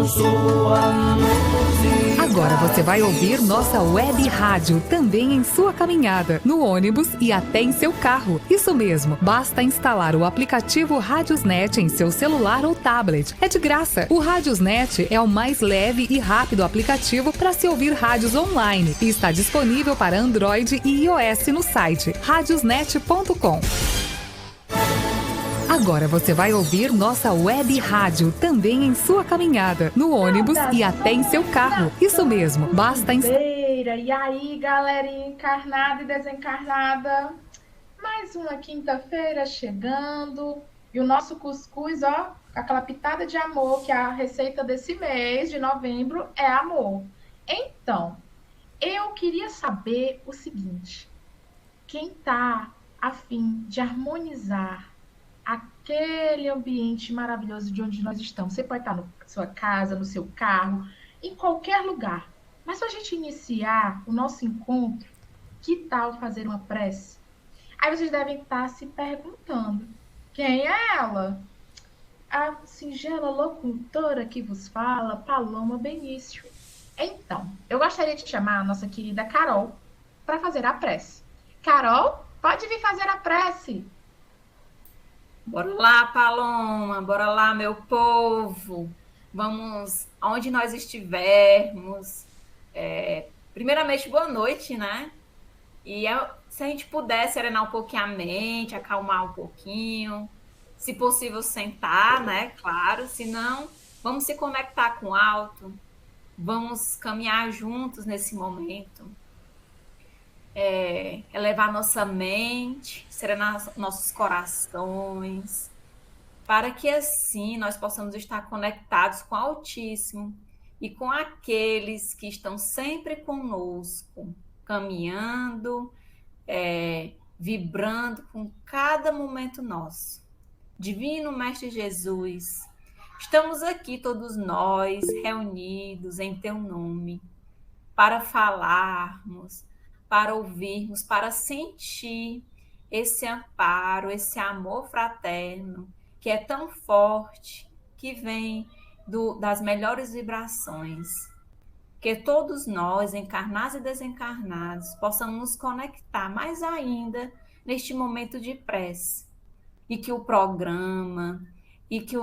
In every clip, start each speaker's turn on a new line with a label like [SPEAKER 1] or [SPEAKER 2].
[SPEAKER 1] sua música.
[SPEAKER 2] Agora você vai ouvir nossa web rádio também em sua caminhada, no ônibus e até em seu carro. Isso mesmo, basta instalar o aplicativo Radiosnet em seu celular ou tablet. É de graça. O Radiosnet é o mais leve e rápido aplicativo para se ouvir rádios online e está disponível para Android e iOS no site radiosnet.com. Agora você vai ouvir nossa web rádio também em sua caminhada, no ônibus e até em seu carro. Isso mesmo, basta instalar.
[SPEAKER 3] E aí, galerinha encarnada e desencarnada, mais uma quinta-feira chegando e o nosso cuscuz, ó, aquela pitada de amor, que é a receita desse mês de novembro, é amor. Então, eu queria saber o seguinte: quem tá a fim de harmonizar aquele ambiente maravilhoso de onde nós estamos? Você pode estar na sua casa, no seu carro, em qualquer lugar. Mas para a gente iniciar o nosso encontro, que tal fazer uma prece? Aí vocês devem estar se perguntando: quem é ela? A singela locutora que vos fala, Paloma Benício. Então, eu gostaria de chamar a nossa querida Carol para fazer a prece. Carol, pode vir fazer a prece.
[SPEAKER 4] Bora lá, Paloma, bora lá, meu povo. Vamos aonde nós estivermos. Primeiramente, boa noite, né? E se a gente puder serenar um pouquinho a mente, acalmar um pouquinho, se possível sentar, né? Claro, se não, vamos se conectar com o alto, vamos caminhar juntos nesse momento. Elevar nossa mente, serenar nossos corações, para que assim nós possamos estar conectados com o Altíssimo e com aqueles que estão sempre conosco, caminhando, vibrando com cada momento nosso. Divino Mestre Jesus, estamos aqui todos nós reunidos em Teu nome para falarmos, para ouvirmos, para sentir esse amparo, esse amor fraterno, que é tão forte, que vem das melhores vibrações. Que todos nós, encarnados e desencarnados, possamos nos conectar mais ainda neste momento de prece. E que o programa, e que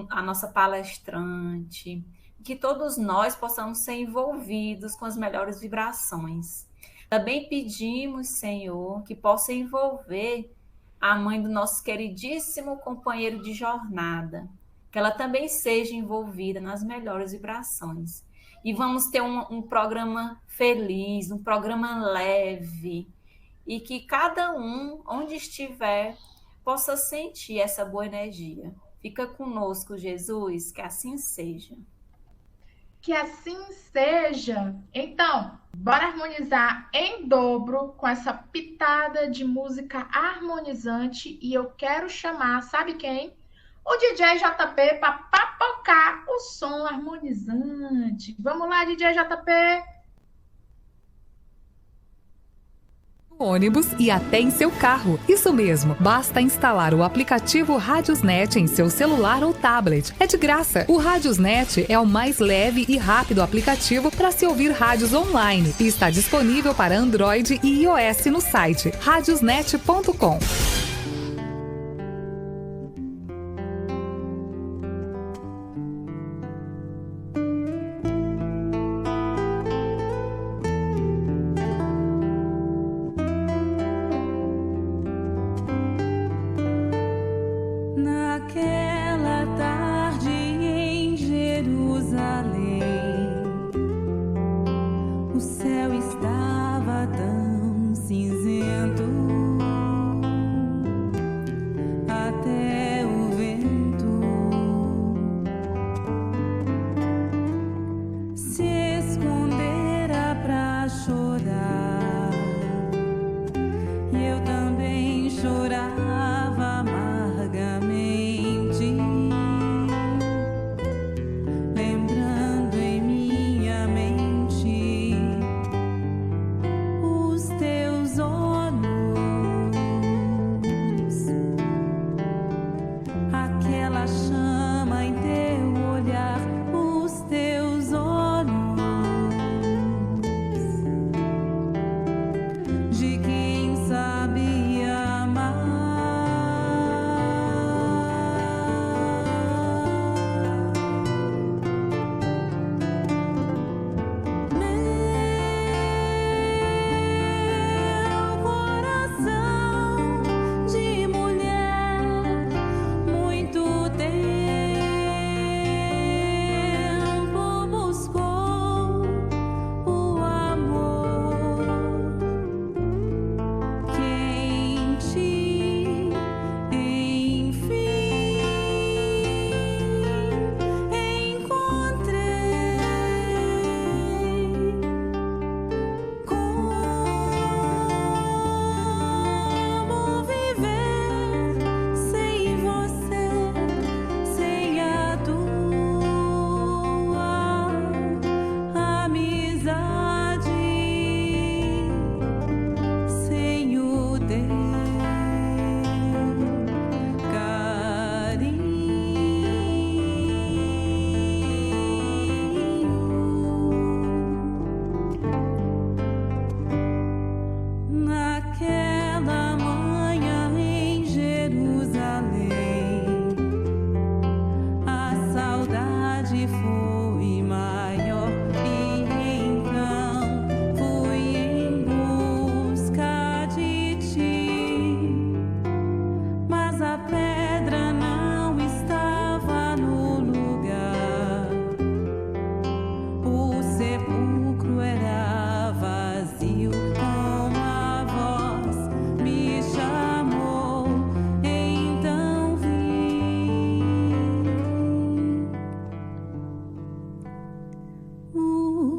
[SPEAKER 4] a nossa palestrante, que todos nós possamos ser envolvidos com as melhores vibrações. Também pedimos, Senhor, que possa envolver a mãe do nosso queridíssimo companheiro de jornada, que ela também seja envolvida nas melhores vibrações. E vamos ter um programa feliz, um programa leve, e que cada um, onde estiver, possa sentir essa boa energia. Fica conosco, Jesus, que assim seja.
[SPEAKER 3] Que assim seja. Então, bora harmonizar em dobro com essa pitada de música harmonizante. E eu quero chamar, sabe quem? O DJ JP para papocar o som harmonizante. Vamos lá, DJ JP.
[SPEAKER 2] Ônibus e até em seu carro. Isso mesmo, basta instalar o aplicativo Radiosnet em seu celular ou tablet. É de graça. O Radiosnet é o mais leve e rápido aplicativo para se ouvir rádios online e está disponível para Android e iOS no site radiosnet.com.
[SPEAKER 5] Estava tão cinzento.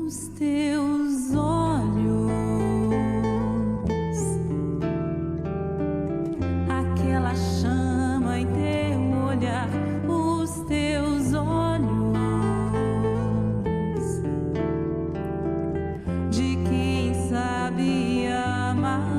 [SPEAKER 1] os teus olhos, aquela chama em teu olhar, os teus olhos, de quem sabe amar.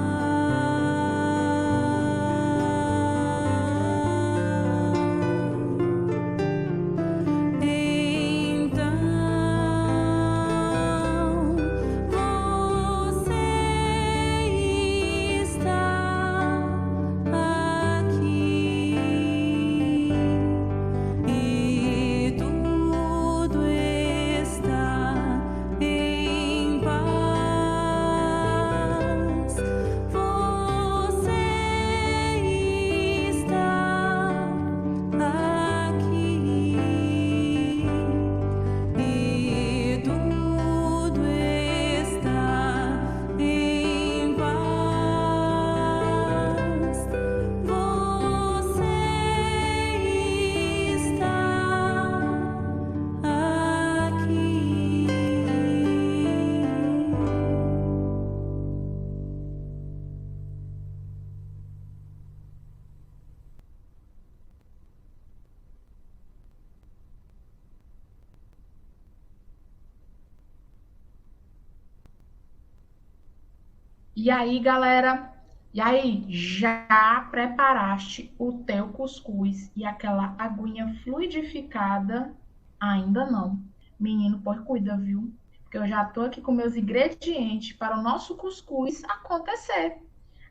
[SPEAKER 3] E aí, galera? E aí, já preparaste o teu cuscuz e aquela aguinha fluidificada? Ainda não. Menino, pois cuida, viu? Porque eu já tô aqui com meus ingredientes para o nosso cuscuz acontecer.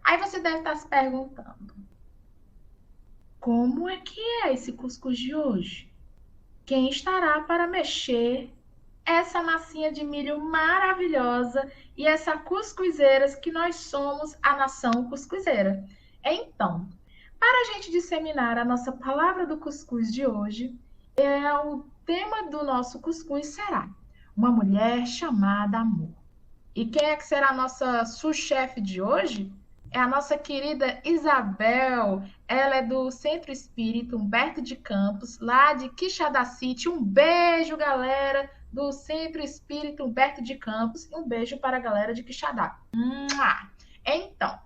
[SPEAKER 3] Aí você deve estar se perguntando: como é que é esse cuscuz de hoje? Quem estará para mexer essa massinha de milho maravilhosa e essa cuscuzeiras que nós somos, a nação cuscuzeira? Então, para a gente disseminar a nossa palavra do cuscuz de hoje, o tema do nosso cuscuz será uma mulher chamada amor. E quem é que será a nossa sous-chefe de hoje? É a nossa querida Isabel. Ela é do Centro Espírita Humberto de Campos, lá de Quixadá City. Um beijo, galera do Centro Espírita Humberto de Campos, e um beijo para a galera de Quixadá. Então,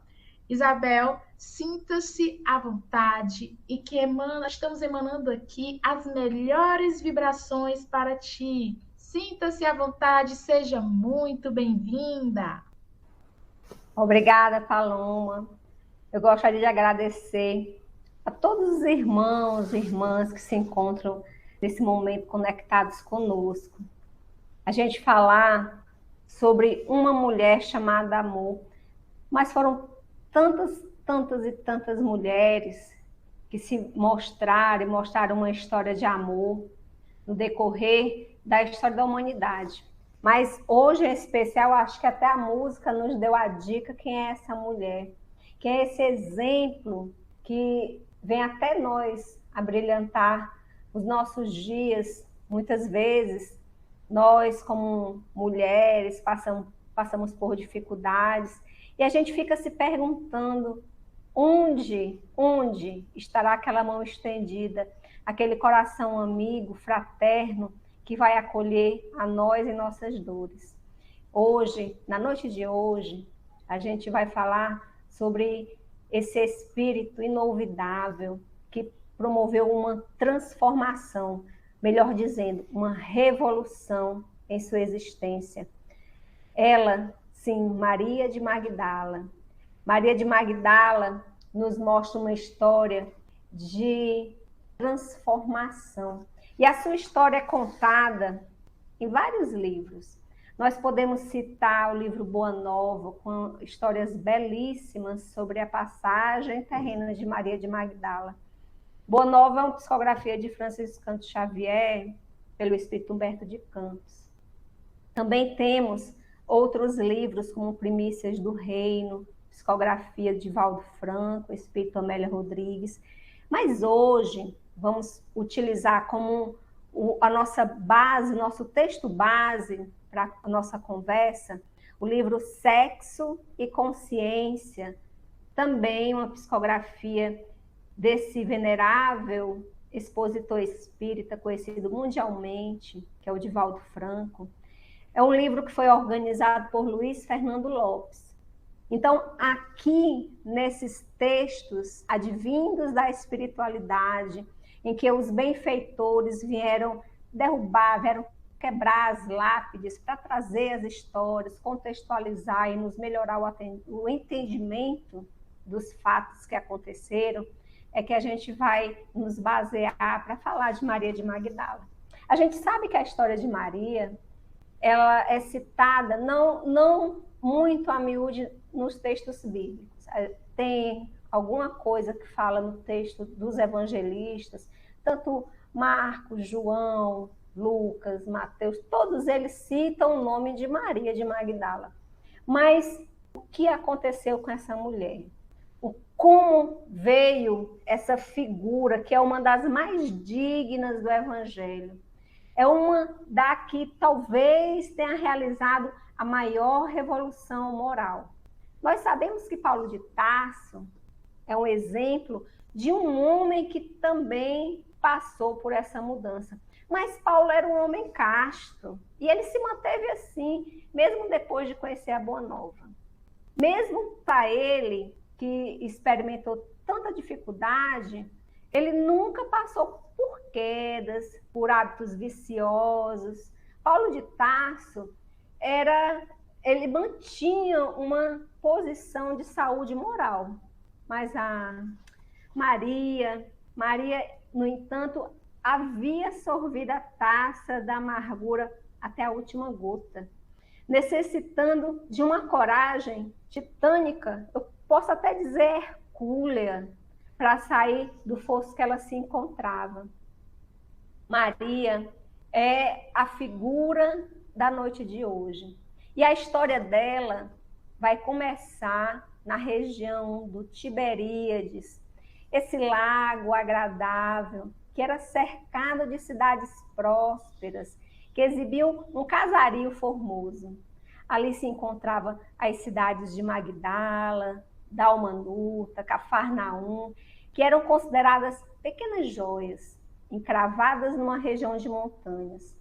[SPEAKER 3] Isabel, sinta-se à vontade e que estamos emanando aqui as melhores vibrações para ti. Sinta-se à vontade, seja muito bem-vinda.
[SPEAKER 5] Obrigada, Paloma. Eu gostaria de agradecer a todos os irmãos e irmãs que se encontram nesse momento conectados conosco. A gente falar sobre uma mulher chamada amor, mas foram tantas e tantas mulheres que se mostraram uma história de amor no decorrer da história da humanidade. Mas hoje, em especial, acho que até a música nos deu a dica quem é essa mulher, quem é esse exemplo que vem até nós a brilhantar os nossos dias. Muitas vezes, nós, como mulheres, passamos por dificuldades e a gente fica se perguntando onde estará aquela mão estendida, aquele coração amigo, fraterno, que vai acolher a nós em nossas dores. Hoje, na noite de hoje, a gente vai falar sobre esse espírito inolvidável que promoveu uma transformação, melhor dizendo, uma revolução em sua existência. Ela, sim, Maria de Magdala. Maria de Magdala nos mostra uma história de transformação. E a sua história é contada em vários livros. Nós podemos citar o livro Boa Nova, com histórias belíssimas sobre a passagem terrena de Maria de Magdala. Boa Nova é uma psicografia de Francisco Canto Xavier, pelo Espírito Humberto de Campos. Também temos outros livros, como Primícias do Reino, psicografia de Valdo Franco, Espírito Amélia Rodrigues. Mas hoje vamos utilizar como a nossa base, nosso texto base para a nossa conversa, o livro Sexo e Consciência, também uma psicografia desse venerável expositor espírita conhecido mundialmente, que é o Divaldo Franco. É um livro que foi organizado por Luiz Fernando Lopes. Então, aqui, nesses textos advindos da espiritualidade, em que os benfeitores vieram derrubar, vieram quebrar as lápides para trazer as histórias, contextualizar e nos melhorar o entendimento dos fatos que aconteceram, é que a gente vai nos basear para falar de Maria de Magdala. A gente sabe que a história de Maria, ela é citada não muito a miúde nos textos bíblicos. Tem alguma coisa que fala no texto dos evangelistas, tanto Marcos, João, Lucas, Mateus, todos eles citam o nome de Maria de Magdala. Mas o que aconteceu com essa mulher? Como veio essa figura, que é uma das mais dignas do Evangelho? É uma da que talvez tenha realizado a maior revolução moral. Nós sabemos que Paulo de Tarso é um exemplo de um homem que também passou por essa mudança. Mas Paulo era um homem casto, e ele se manteve assim, mesmo depois de conhecer a Boa Nova. Mesmo para ele, que experimentou tanta dificuldade, ele nunca passou por quedas, por hábitos viciosos. Paulo de Tarso ele mantinha uma posição de saúde moral. Mas a Maria, no entanto, havia sorvido a taça da amargura até a última gota, necessitando de uma coragem titânica, eu posso até dizer hercúlea, para sair do fosso que ela se encontrava. Maria é a figura da noite de hoje. E a história dela vai começar na região do Tiberíades, esse lago agradável, que era cercado de cidades prósperas, que exibiam um casario formoso. Ali se encontravam as cidades de Magdala, Dalmanuta, Cafarnaum, que eram consideradas pequenas joias, encravadas numa região de montanhas.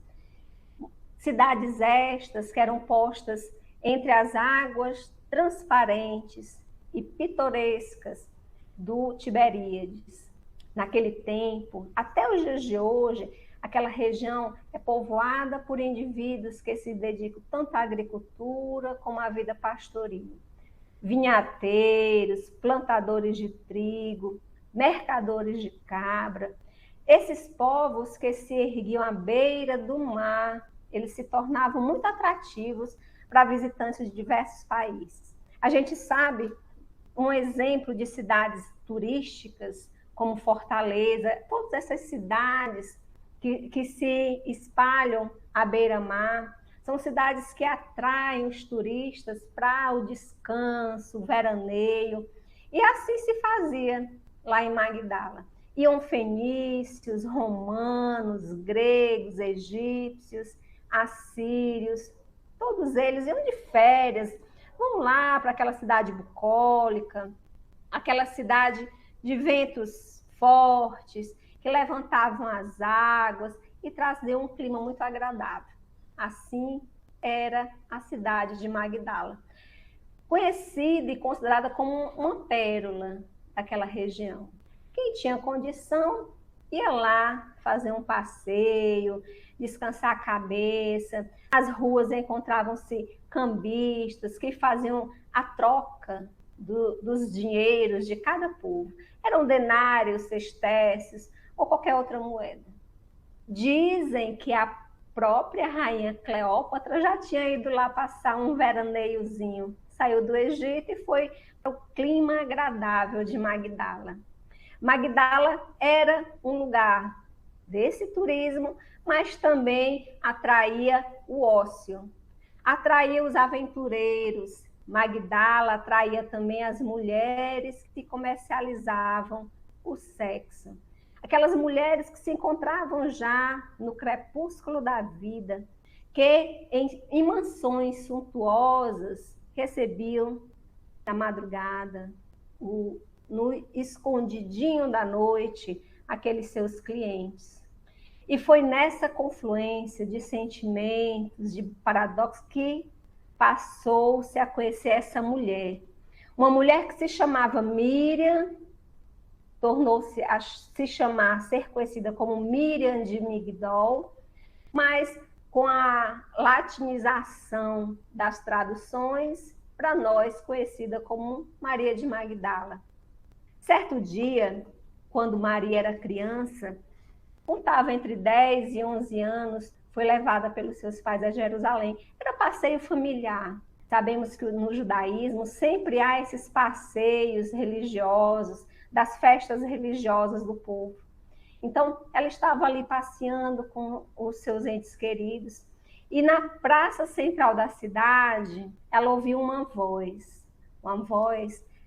[SPEAKER 5] Cidades estas que eram postas entre as águas transparentes e pitorescas do Tiberíades. Naquele tempo, até os dias de hoje, aquela região é povoada por indivíduos que se dedicam tanto à agricultura como à vida pastoril. Vinhateiros, plantadores de trigo, mercadores de cabra. Esses povos que se erguiam à beira do mar, eles se tornavam muito atrativos para visitantes de diversos países. A gente sabe um exemplo de cidades turísticas, como Fortaleza, todas essas cidades que se espalham à beira-mar, são cidades que atraem os turistas para o descanso, o veraneio, e assim se fazia lá em Magdala. Iam fenícios, romanos, gregos, egípcios, assírios, todos eles iam de férias, vão lá para aquela cidade bucólica, aquela cidade de ventos fortes, que levantavam as águas e traziam um clima muito agradável. Assim era a cidade de Magdala, conhecida e considerada como uma pérola daquela região. Quem tinha condição ia lá fazer um passeio, descansar a cabeça. As ruas encontravam-se cambistas que faziam a troca dos dinheiros de cada povo. Eram denários, sestércios ou qualquer outra moeda. Dizem que a própria rainha Cleópatra já tinha ido lá passar um veraneiozinho. Saiu do Egito e foi para o clima agradável de Magdala. Magdala era um lugar desse turismo, mas também atraía o ócio, atraía os aventureiros. Magdala atraía também as mulheres que comercializavam o sexo. Aquelas mulheres que se encontravam já no crepúsculo da vida, que em mansões suntuosas recebiam na madrugada, no escondidinho da noite, aqueles seus clientes. E foi nessa confluência de sentimentos, de paradoxos, que passou-se a conhecer essa mulher. Uma mulher que se chamava Miriam, tornou-se a se chamar, ser conhecida como Miriam de Migdol, mas com a latinização das traduções, para nós conhecida como Maria de Magdala. Certo dia, quando Maria era criança, contava entre 10 e 11 anos, foi levada pelos seus pais a Jerusalém. Era passeio familiar. Sabemos que no judaísmo sempre há esses passeios religiosos, das festas religiosas do povo. Então, ela estava ali passeando com os seus entes queridos, e na praça central da cidade, ela ouviu uma voz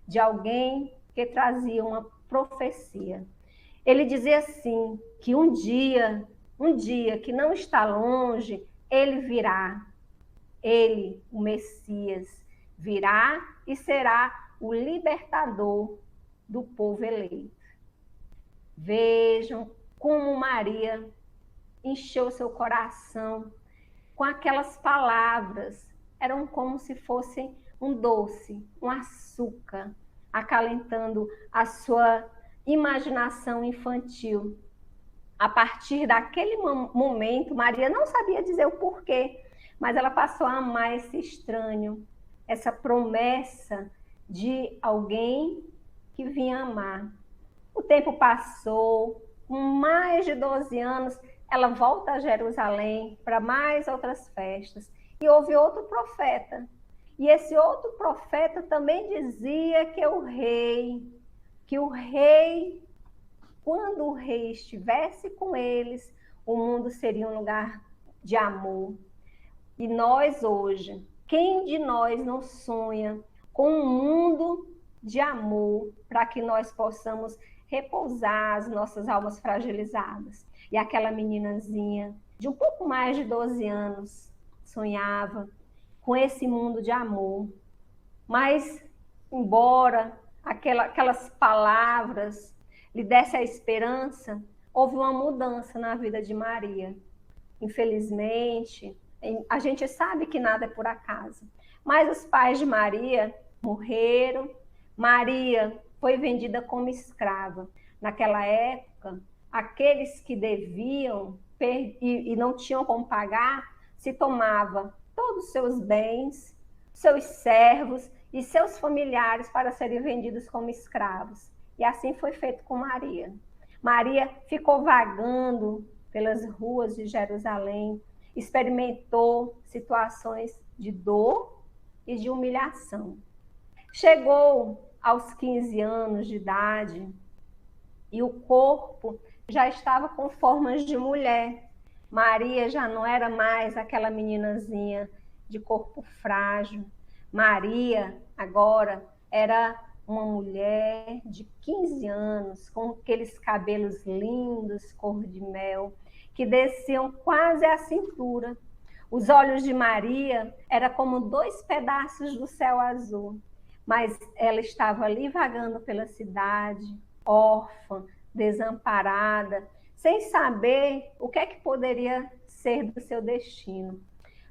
[SPEAKER 5] de alguém que trazia uma profecia. Ele dizia assim, que um dia que não está longe, ele virá. Ele, o Messias, virá e será o libertador do povo eleito. Vejam como Maria encheu seu coração com aquelas palavras. Eram como se fossem um doce, um açúcar, acalentando a sua imaginação infantil. A partir daquele momento, Maria não sabia dizer o porquê, mas ela passou a amar esse estranho, essa promessa de alguém que vinha amar. O tempo passou, com mais de 12 anos, ela volta a Jerusalém para mais outras festas. E houve outro profeta. E esse outro profeta também dizia que o rei, quando o rei estivesse com eles, o mundo seria um lugar de amor. E nós hoje, quem de nós não sonha com um mundo de amor para que nós possamos repousar as nossas almas fragilizadas? E aquela meninazinha de um pouco mais de 12 anos sonhava com esse mundo de amor. Mas, embora aquelas palavras lhe dessem a esperança, houve uma mudança na vida de Maria. Infelizmente, a gente sabe que nada é por acaso, mas os pais de Maria morreram. Maria foi vendida como escrava. Naquela época, aqueles que deviam e não tinham como pagar, se tomava todos os seus bens, seus servos e seus familiares para serem vendidos como escravos. E assim foi feito com Maria. Maria ficou vagando pelas ruas de Jerusalém, experimentou situações de dor e de humilhação. Chegou aos 15 anos de idade e o corpo já estava com formas de mulher. Maria já não era mais aquela meninazinha de corpo frágil. Maria agora era uma mulher de 15 anos, com aqueles cabelos lindos, cor de mel, que desciam quase à cintura. Os olhos de Maria eram como 2 pedaços do céu azul, mas ela estava ali vagando pela cidade, órfã, desamparada, sem saber o que é que poderia ser do seu destino.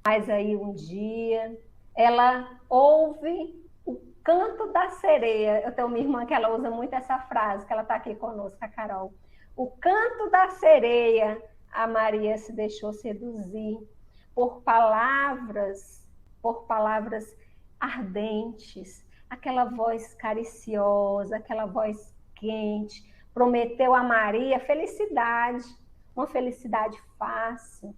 [SPEAKER 5] Mas aí um dia ela ouve o canto da sereia. Eu tenho uma irmã que ela usa muito essa frase, que ela está aqui conosco, a Carol. O canto da sereia. A Maria se deixou seduzir por palavras ardentes, aquela voz cariciosa, aquela voz quente, prometeu a Maria felicidade, uma felicidade fácil,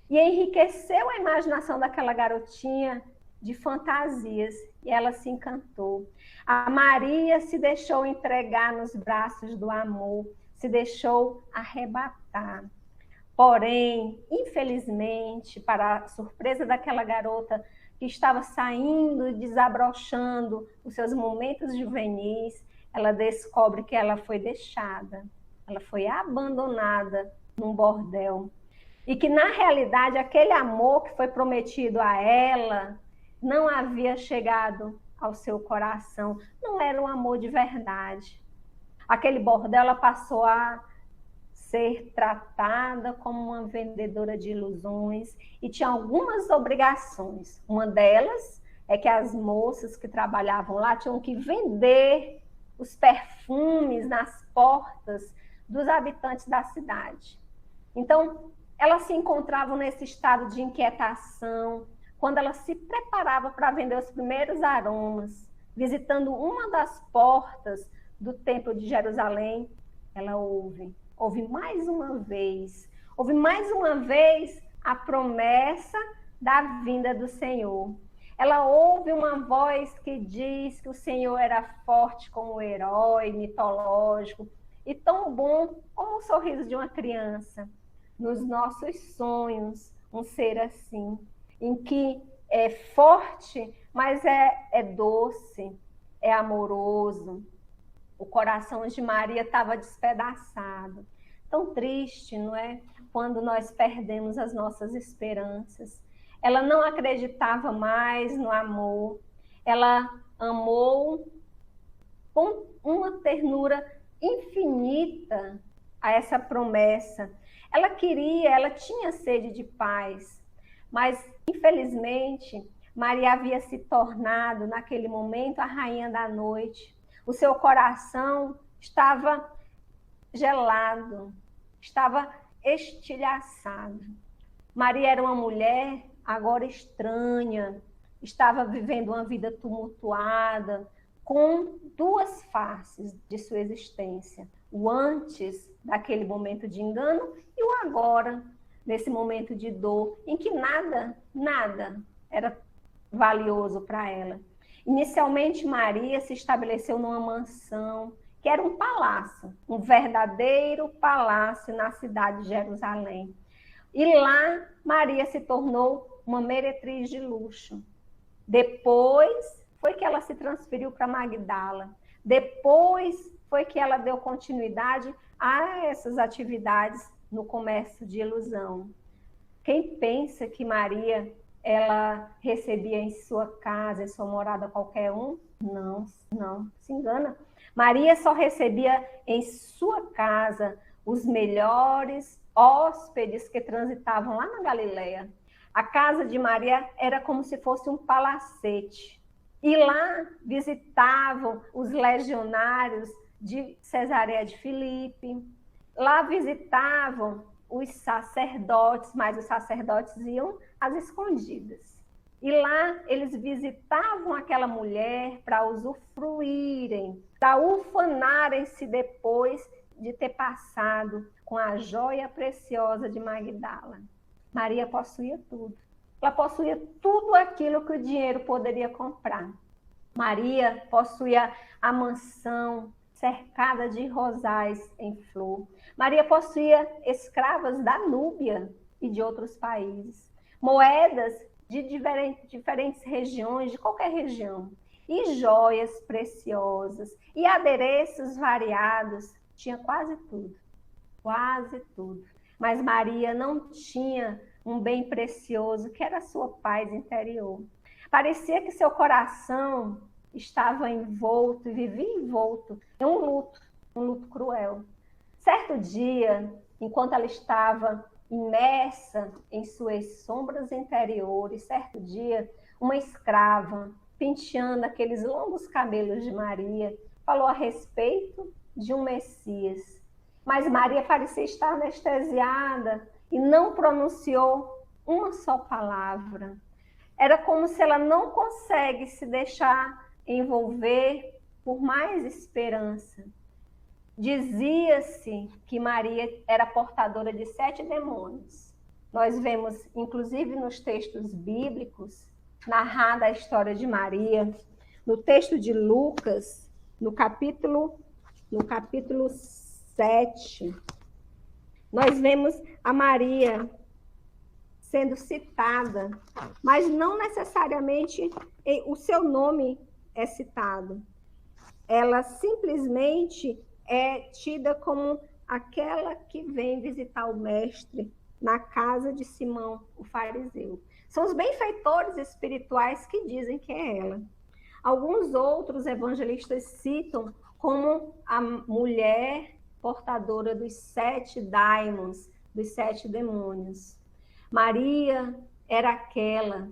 [SPEAKER 5] e enriqueceu a imaginação daquela garotinha de fantasias, e ela se encantou. A Maria se deixou entregar nos braços do amor, se deixou arrebatar. Porém, infelizmente, para a surpresa daquela garota que estava saindo e desabrochando os seus momentos juvenis, ela descobre que ela foi deixada, ela foi abandonada num bordel. E que, na realidade, aquele amor que foi prometido a ela não havia chegado ao seu coração, não era um amor de verdade. Aquele bordel, ela passou a ser tratada como uma vendedora de ilusões e tinha algumas obrigações. Uma delas é que as moças que trabalhavam lá tinham que vender os perfumes nas portas dos habitantes da cidade. Então, elas se encontravam nesse estado de inquietação, quando ela se preparava para vender os primeiros aromas, visitando uma das portas do Templo de Jerusalém, ela ouve mais uma vez a promessa da vinda do Senhor. Ela ouve uma voz que diz que o Senhor era forte como um herói mitológico e tão bom como o sorriso de uma criança. Nos nossos sonhos, um ser assim, em que é forte, mas é doce, é amoroso. O coração de Maria estava despedaçado. Tão triste, não é? Quando nós perdemos as nossas esperanças. Ela não acreditava mais no amor. Ela amou com uma ternura infinita a essa promessa. Ela tinha sede de paz, mas, infelizmente, Maria havia se tornado, naquele momento, a rainha da noite. O seu coração estava gelado, estava estilhaçado. Maria era uma mulher agora estranha, estava vivendo uma vida tumultuada, com duas faces de sua existência. O antes daquele momento de engano e o agora, nesse momento de dor, em que nada era valioso para ela. Inicialmente, Maria se estabeleceu numa mansão, que era um palácio, um verdadeiro palácio na cidade de Jerusalém. E lá, Maria se tornou uma meretriz de luxo. Depois foi que ela se transferiu para Magdala. Depois foi que ela deu continuidade a essas atividades no comércio de ilusão. Quem pensa que Maria ela recebia em sua casa, em sua morada, qualquer um? Não, se engana. Maria só recebia em sua casa os melhores hóspedes que transitavam lá na Galileia. A casa de Maria era como se fosse um palacete. E lá visitavam os legionários de Cesareia de Filipe. Lá visitavam os sacerdotes, mas os sacerdotes iam às escondidas. E lá eles visitavam aquela mulher para usufruírem, para ufanarem-se depois de ter passado com a joia preciosa de Magdala. Maria possuía tudo. Ela possuía tudo aquilo que o dinheiro poderia comprar. Maria possuía a mansão cercada de rosais em flor. Maria possuía escravas da Núbia e de outros países. Moedas de diferentes regiões, de qualquer região. E joias preciosas. E adereços variados. Tinha quase tudo. Quase tudo. Mas Maria não tinha um bem precioso, que era a sua paz interior. Parecia que seu coração estava envolto, vivia envolto em um luto cruel. Certo dia, enquanto ela estava imersa em suas sombras interiores, certo dia, uma escrava, penteando aqueles longos cabelos de Maria, falou a respeito de um Messias. Mas Maria parecia estar anestesiada e não pronunciou uma só palavra. Era como se ela não consegue se deixar envolver por mais esperança. Dizia-se que Maria era portadora de 7 demônios. Nós vemos, inclusive nos textos bíblicos, narrada a história de Maria, no texto de Lucas, no capítulo 7, nós vemos a Maria sendo citada, mas não necessariamente o seu nome é citado. Ela simplesmente é tida como aquela que vem visitar o mestre na casa de Simão, o fariseu. São os benfeitores espirituais que dizem que é ela. Alguns outros evangelistas citam como a mulher portadora dos 7 daimons, dos 7 demônios. Maria era aquela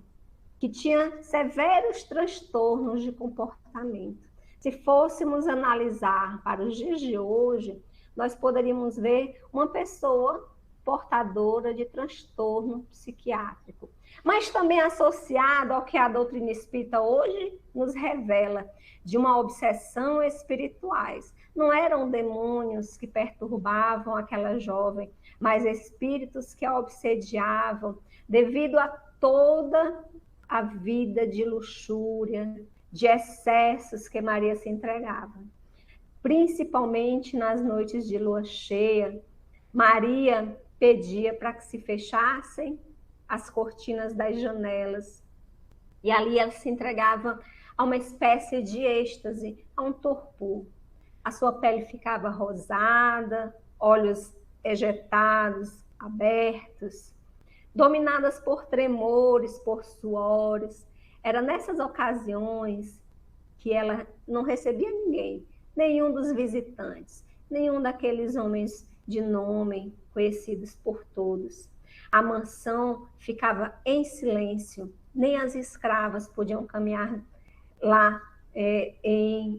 [SPEAKER 5] que tinha severos transtornos de comportamento. Se fôssemos analisar para os dias de hoje, nós poderíamos ver uma pessoa portadora de transtorno psiquiátrico, mas também associado ao que a doutrina espírita hoje nos revela, de uma obsessão espirituais. Não eram demônios que perturbavam aquela jovem, mas espíritos que a obsediavam devido a toda a vida de luxúria, de excessos que Maria se entregava. Principalmente nas noites de lua cheia, Maria pedia para que se fechassem as cortinas das janelas. E ali ela se entregava a uma espécie de êxtase, a um torpor. A sua pele ficava rosada, olhos ejetados, abertos, dominadas por tremores, por suores. Era nessas ocasiões que ela não recebia ninguém, nenhum dos visitantes, nenhum daqueles homens de nome conhecidos por todos. A mansão ficava em silêncio, nem as escravas podiam caminhar lá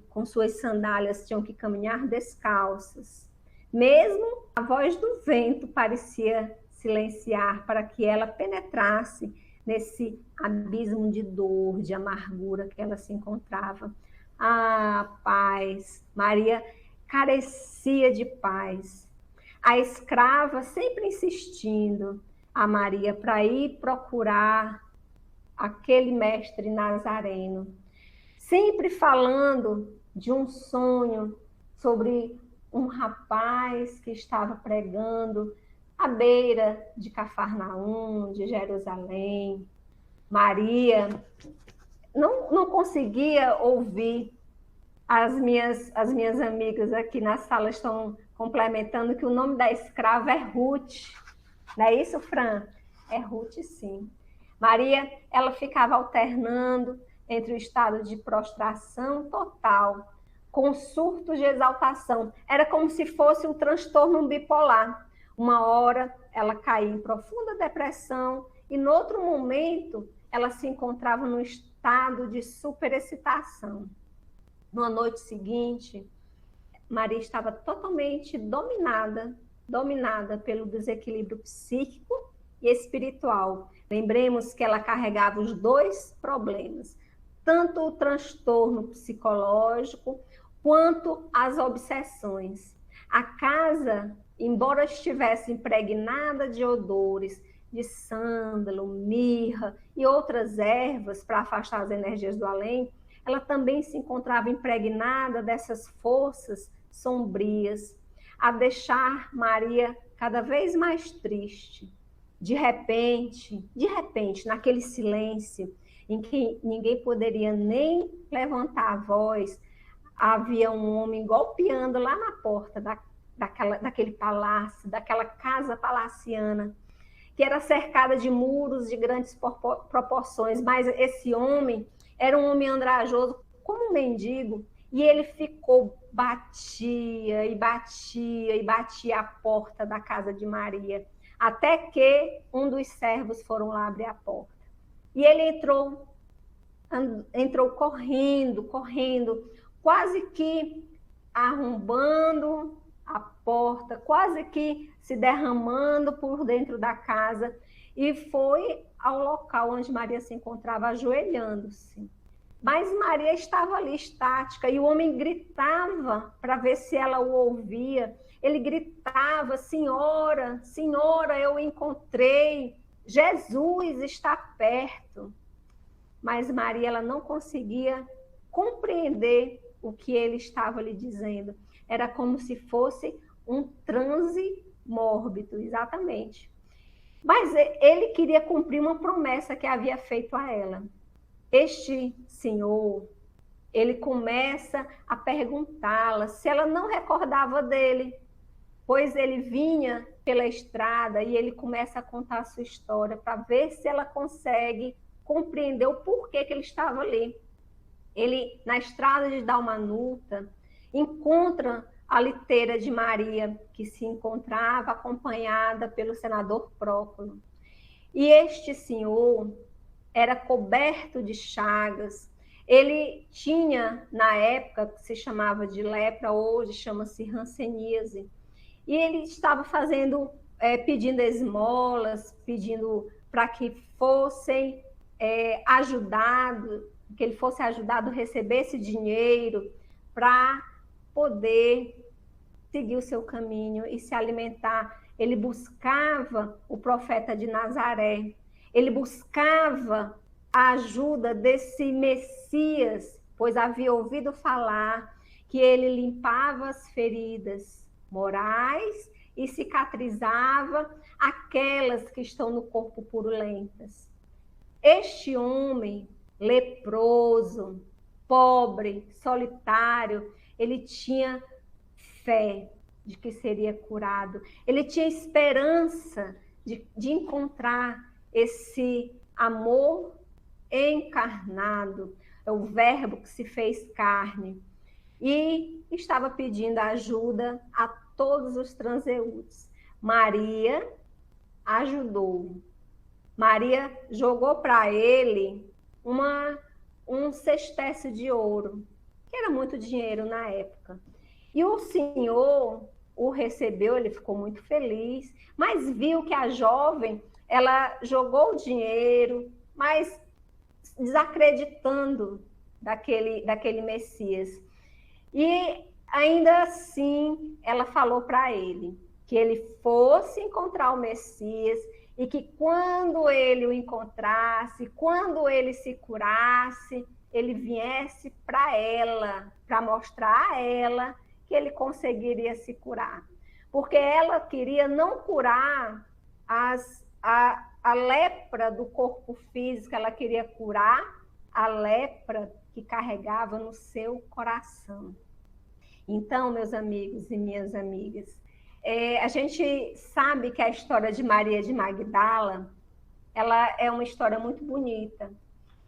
[SPEAKER 5] com suas sandálias, tinham que caminhar descalças. Mesmo a voz do vento parecia silenciar para que ela penetrasse nesse abismo de dor, de amargura que ela se encontrava. Ah, paz! Maria carecia de paz. A escrava sempre insistindo a Maria para ir procurar aquele mestre nazareno, sempre falando de um sonho sobre um rapaz que estava pregando à beira de Cafarnaum, de Jerusalém. Maria não conseguia ouvir. As minhas amigas aqui na sala estão complementando que o nome da escrava é Ruth. Não é isso, Fran? É Ruth, sim. Maria, ela ficava alternando entre o estado de prostração total com surtos de exaltação. Era como se fosse um transtorno bipolar. Uma hora ela caía em profunda depressão e, no outro momento, ela se encontrava num estado de superexcitação. Na noite seguinte, Maria estava totalmente dominada pelo desequilíbrio psíquico e espiritual. Lembremos que ela carregava os 2 problemas, tanto o transtorno psicológico quanto as obsessões. A casa, embora estivesse impregnada de odores, de sândalo, mirra e outras ervas para afastar as energias do além, ela também se encontrava impregnada dessas forças sombrias, a deixar Maria cada vez mais triste. De repente, naquele silêncio em que ninguém poderia nem levantar a voz, havia um homem golpeando lá na porta daquele palácio, daquela casa palaciana, que era cercada de muros de grandes proporções, mas esse homem era um homem andrajoso, como um mendigo, e ele batia a porta da casa de Maria, até que um dos servos foram lá abrir a porta. E ele entrou correndo, quase que arrombando a porta, quase que se derramando por dentro da casa, e foi ao local onde Maria se encontrava, ajoelhando-se. Mas Maria estava ali estática, e o homem gritava para ver se ela o ouvia. Ele gritava: Senhora, Senhora, eu o encontrei, Jesus está perto. Mas Maria, ela não conseguia compreender o que ele estava lhe dizendo. Era como se fosse um transe mórbido, exatamente. Mas ele queria cumprir uma promessa que havia feito a ela. Este senhor, ele começa a perguntá-la se ela não recordava dele, pois ele vinha pela estrada e ele começa a contar a sua história para ver se ela consegue compreender o porquê que ele estava ali. Ele, na estrada de Dalmanuta, encontra a liteira de Maria, que se encontrava acompanhada pelo senador Próculo. E este senhor era coberto de chagas. Ele tinha, na época, que se chamava de lepra, hoje chama-se hanseníase. E ele estava pedindo esmolas, pedindo para que fossem que ele fosse ajudado a receber esse dinheiro para poder seguir o seu caminho e se alimentar. Ele buscava o profeta de Nazaré, ele buscava a ajuda desse Messias, pois havia ouvido falar que ele limpava as feridas morais e cicatrizava aquelas que estão no corpo purulentas. Este homem leproso, pobre, solitário, ele tinha fé de que seria curado. Ele tinha esperança de encontrar esse amor encarnado, é o verbo que se fez carne, e estava pedindo ajuda a todos os transeuntes. Maria ajudou. Maria jogou para ele um cestécio de ouro, que era muito dinheiro na época. E o Senhor o recebeu, ele ficou muito feliz, mas viu que a jovem, ela jogou o dinheiro, mas desacreditando daquele Messias. E ainda assim, ela falou para ele que ele fosse encontrar o Messias e que quando ele o encontrasse, quando ele se curasse, ele viesse para ela, para mostrar a ela que ele conseguiria se curar. Porque ela queria não curar a lepra do corpo físico, ela queria curar a lepra que carregava no seu coração. Então, meus amigos e minhas amigas, a gente sabe que a história de Maria de Magdala, ela é uma história muito bonita.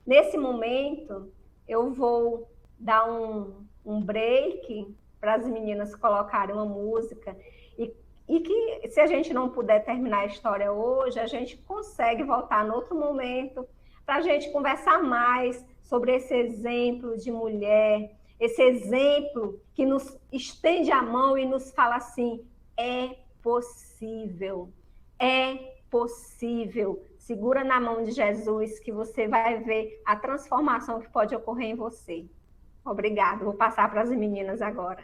[SPEAKER 5] Nesse momento, eu vou dar um break para as meninas colocarem uma música e que, se a gente não puder terminar a história hoje, a gente consegue voltar em outro momento para a gente conversar mais sobre esse exemplo de mulher, esse exemplo que nos estende a mão e nos fala assim: é possível, é possível. Segura na mão de Jesus que você vai ver a transformação que pode ocorrer em você. Obrigada. Vou passar para as meninas agora.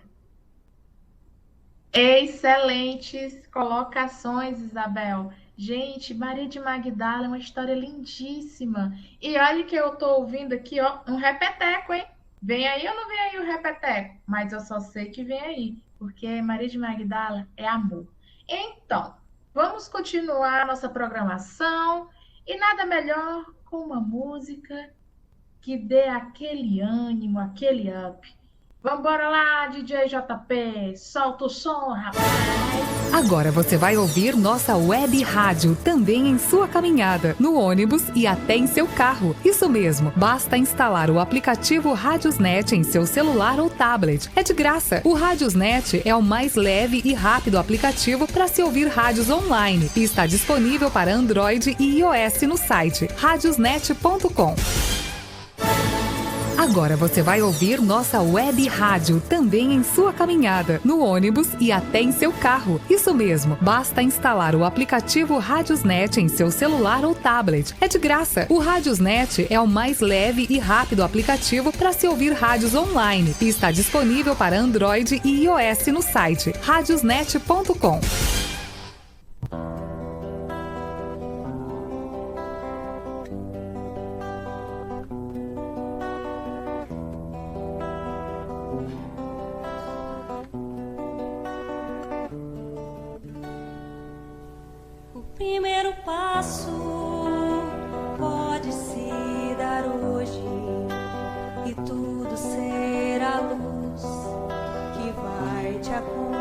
[SPEAKER 3] Excelentes colocações, Isabel. Gente, Maria de Magdala é uma história lindíssima. E olha que eu estou ouvindo aqui, ó, um repeteco, hein? Vem aí ou não vem aí o repeteco? Mas eu só sei que vem aí, porque Maria de Magdala é amor. Então, vamos continuar nossa programação e nada melhor com uma música que dê aquele ânimo, aquele up. Vambora lá, DJ JP, solta o som, rapaz!
[SPEAKER 2] Agora você vai ouvir nossa web rádio também em sua caminhada, no ônibus e até em seu carro. Isso mesmo, basta instalar o aplicativo Radiosnet em seu celular ou tablet. É de graça. O Radiosnet é o mais leve e rápido aplicativo para se ouvir rádios online e está disponível para Android e iOS no site radiosnet.com. Agora você vai ouvir nossa web rádio também em sua caminhada, no ônibus e até em seu carro. Isso mesmo, basta instalar o aplicativo Radiosnet em seu celular ou tablet. É de graça. O Radiosnet é o mais leve e rápido aplicativo para se ouvir rádios online e está disponível para Android e iOS no site radiosnet.com.
[SPEAKER 1] Primeiro passo pode se dar hoje e tudo será luz que vai te acompanhar.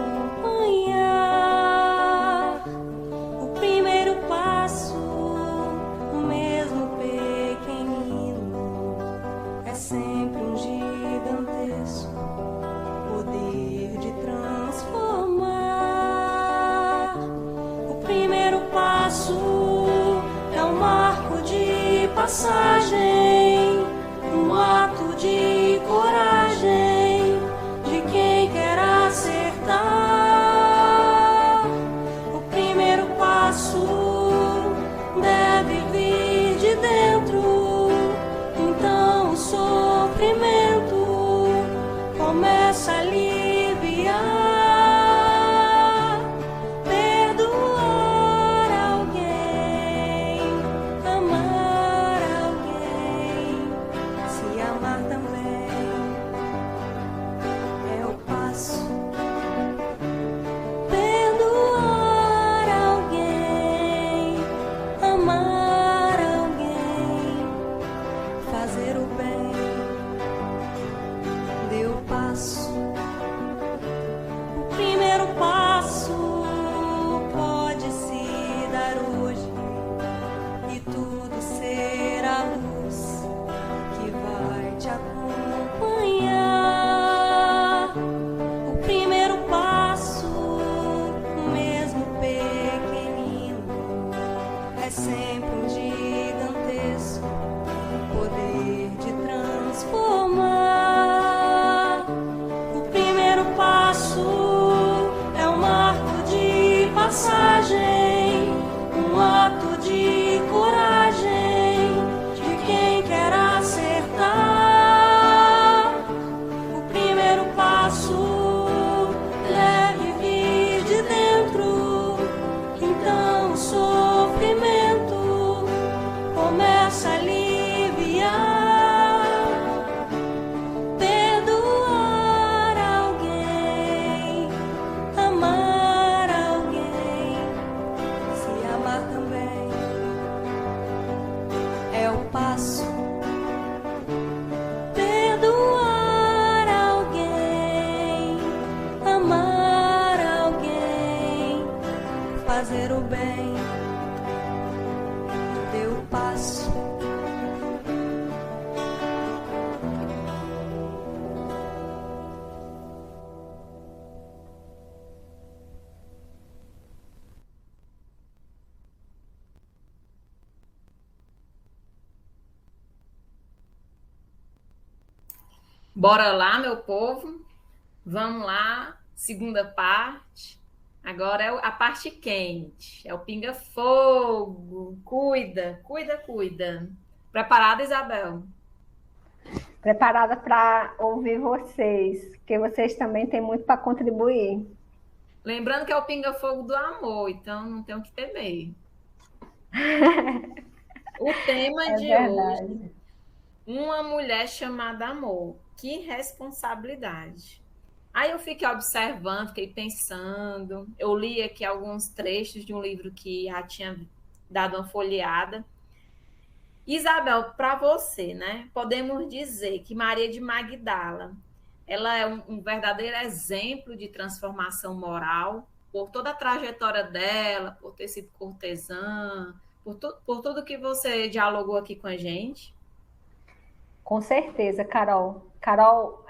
[SPEAKER 1] passagem, um ato de coragem de quem quer acertar. O primeiro passo deve vir de dentro, então o sofrimento começa a aliviar. Um ato de coragem de quem quer acertar. O primeiro passo deve vir de dentro, então o sofrimento começa a aliviar. Perdoar alguém, amar alguém, se amar também é o passo. Perdoar alguém, amar alguém, fazer o bem, deu o passo.
[SPEAKER 4] Bora lá, meu povo. Vamos lá, segunda parte. Agora é a parte quente. É o pinga-fogo. Cuida, cuida, cuida. Preparada, Isabel?
[SPEAKER 5] Preparada para ouvir vocês, porque vocês também têm muito para contribuir.
[SPEAKER 4] Lembrando que é o pinga-fogo do amor, então não tem o que temer. O tema de hoje: uma mulher chamada amor. Que responsabilidade. Aí eu fiquei observando, fiquei pensando. Eu li aqui alguns trechos de um livro que já tinha dado uma folheada. Isabel, para você, né? Podemos dizer que Maria de Magdala, ela é um verdadeiro exemplo de transformação moral, por toda a trajetória dela, por ter sido cortesã, por tudo que você dialogou aqui com a gente.
[SPEAKER 5] Com certeza, Carol. Carol,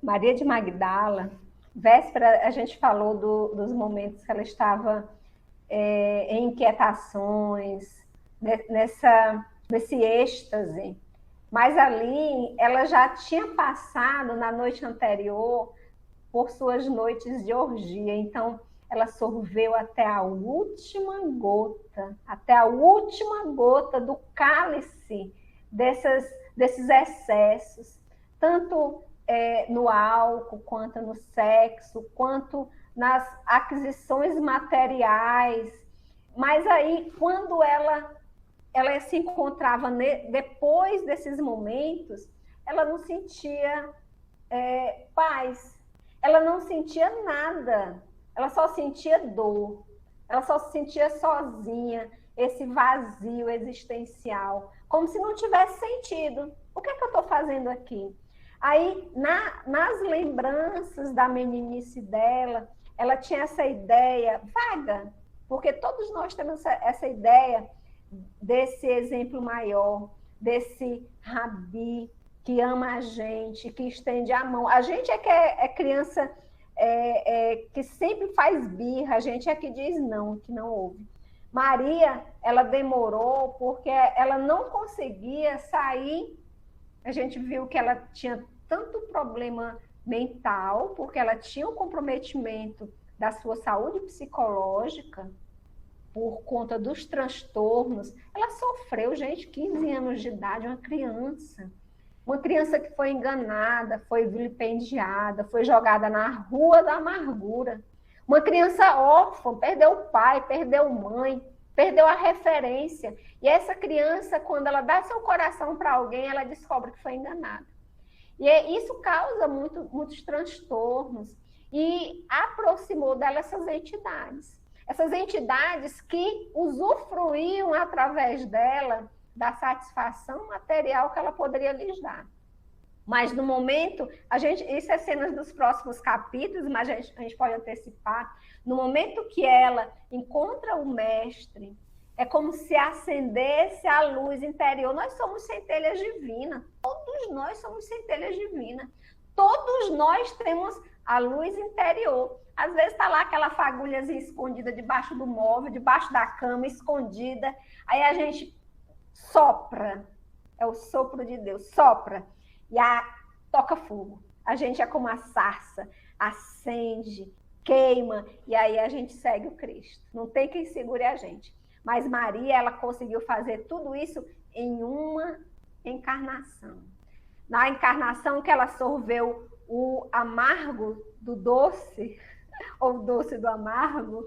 [SPEAKER 5] Maria de Magdala, véspera a gente falou dos momentos que ela estava em inquietações, nesse êxtase, mas ali ela já tinha passado na noite anterior por suas noites de orgia, então ela sorveu até a última gota do cálice desses excessos, tanto no álcool, quanto no sexo, quanto nas aquisições materiais. Mas aí, quando ela se encontrava depois desses momentos, ela não sentia paz, ela não sentia nada, ela só sentia dor, ela só se sentia sozinha, esse vazio existencial, como se não tivesse sentido. O que é que eu estou fazendo aqui? Aí, nas lembranças da meninice dela, ela tinha essa ideia vaga, porque todos nós temos essa ideia desse exemplo maior, desse rabi que ama a gente, que estende a mão. A gente é que é criança que sempre faz birra, a gente é que diz não, que não ouve. Maria, ela demorou porque ela não conseguia sair. A gente viu que ela tinha tanto problema mental, porque ela tinha um comprometimento da sua saúde psicológica por conta dos transtornos. Ela sofreu, gente, 15 anos de idade, uma criança que foi enganada, foi vilipendiada, foi jogada na rua da amargura. Uma criança órfã, perdeu o pai, perdeu mãe, perdeu a referência. E essa criança, quando ela dá seu coração para alguém, ela descobre que foi enganada. E isso causa muitos transtornos. E aproximou dela essas entidades. Essas entidades que usufruíam através dela da satisfação material que ela poderia lhes dar. Mas no momento, isso é cenas dos próximos capítulos, mas a gente pode antecipar. No momento que ela encontra o mestre, é como se acendesse a luz interior. Nós somos centelhas divinas. Todos nós somos centelhas divinas. Todos nós temos a luz interior. Às vezes está lá aquela fagulhazinha escondida debaixo do móvel, debaixo da cama, escondida. Aí a gente sopra. É o sopro de Deus. Sopra. E toca fogo. A gente é como a sarça. Acende, queima. E aí a gente segue o Cristo. Não tem quem segure a gente. Mas Maria, ela conseguiu fazer tudo isso em uma encarnação. Na encarnação que ela sorveu o amargo do doce, ou doce do amargo,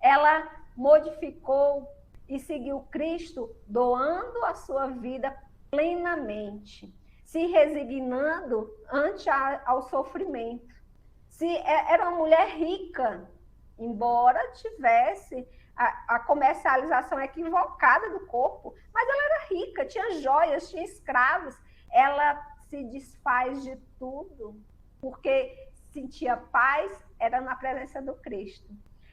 [SPEAKER 5] ela modificou e seguiu Cristo, doando a sua vida plenamente, se resignando ante ao sofrimento. Era uma mulher rica, embora tivesse a comercialização equivocada do corpo, mas ela era rica, tinha joias, tinha escravos. Ela se desfaz de tudo, porque sentia paz, era na presença do Cristo.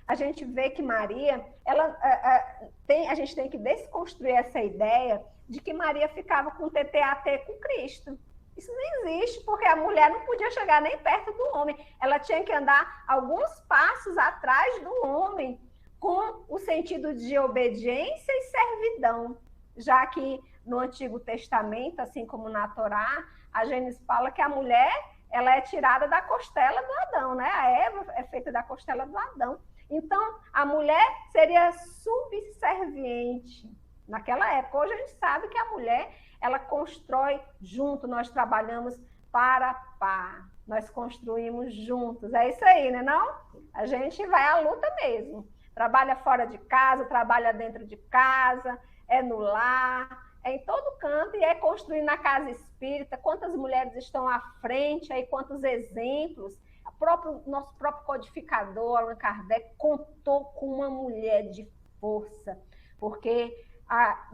[SPEAKER 5] A gente vê que Maria, a gente tem que desconstruir essa ideia de que Maria ficava com TTAT com Cristo. Isso não existe, porque a mulher não podia chegar nem perto do homem. Ela tinha que andar alguns passos atrás do homem, com o sentido de obediência e servidão, já que no Antigo Testamento, assim como na Torá, a Gênesis fala que a mulher, ela é tirada da costela do Adão, né? A Eva é feita da costela do Adão. Então, a mulher seria subserviente naquela época. Hoje a gente sabe que a mulher, ela constrói junto, nós trabalhamos para par, nós construímos juntos. É isso aí, né não? A gente vai à luta mesmo. Trabalha fora de casa, trabalha dentro de casa, é no lar, é em todo canto e é construindo na casa espírita. Quantas mulheres estão à frente, aí quantos exemplos. Nosso próprio codificador, Allan Kardec, contou com uma mulher de força, porque a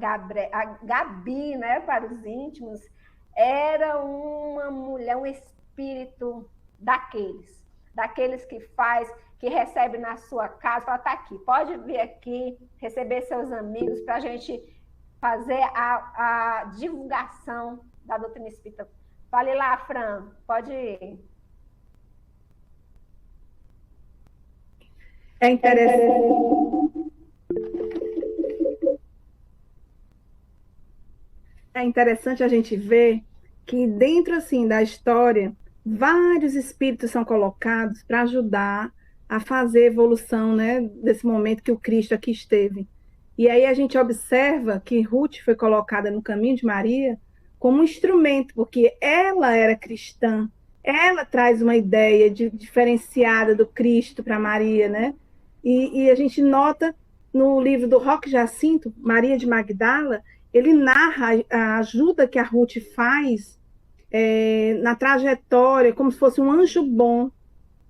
[SPEAKER 5] Gabi, né, para os íntimos, era uma mulher, um espírito daqueles que faz, que recebe na sua casa, fala, tá aqui, pode vir aqui, receber seus amigos para a gente fazer a divulgação da doutrina espírita. Fale lá, Fran, pode ir.
[SPEAKER 6] É interessante. É interessante a gente ver que dentro assim da história, vários espíritos são colocados para ajudar a fazer a evolução, né, desse momento que o Cristo aqui esteve. E aí a gente observa que Ruth foi colocada no caminho de Maria como um instrumento, porque ela era cristã, ela traz uma ideia diferenciada do Cristo para Maria, né? E a gente nota no livro do Roque Jacinto, Maria de Magdala, ele narra a ajuda que a Ruth faz na trajetória, como se fosse um anjo bom